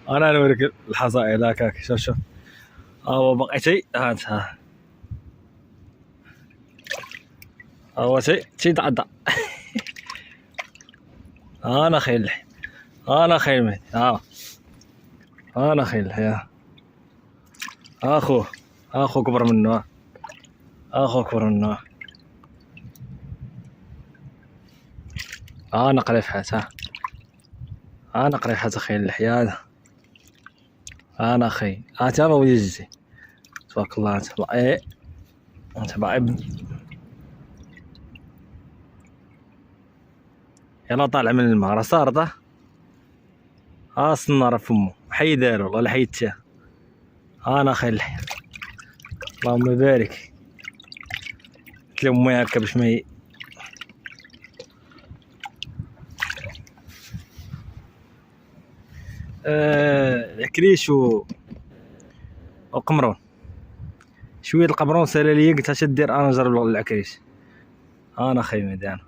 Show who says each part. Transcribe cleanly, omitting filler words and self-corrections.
Speaker 1: انا نوريك الحصائد هكاك. شوف شوف هو بقى شيء. هات ها هو شيء تعدى. انا خيل انا خيل مهدي. انا خيل يا اخو كبر منه. اخو كبر منه. انا قريب حاجة. انا قريب حاجة خيل الحياد. انا اخي تابع ويجي. تبارك الله تبع ايه تبع ابن. يلا طالع من المهرة صارته. النار فمه حي دار والله لا حيتشه. انا خيل الحياد. اللهم بارك. قلت له امي هكا باش ما العكريش وقمرون. شويه القمرون سال لي قلت اش دير انا نجرب العكريش. انا خي ميدان.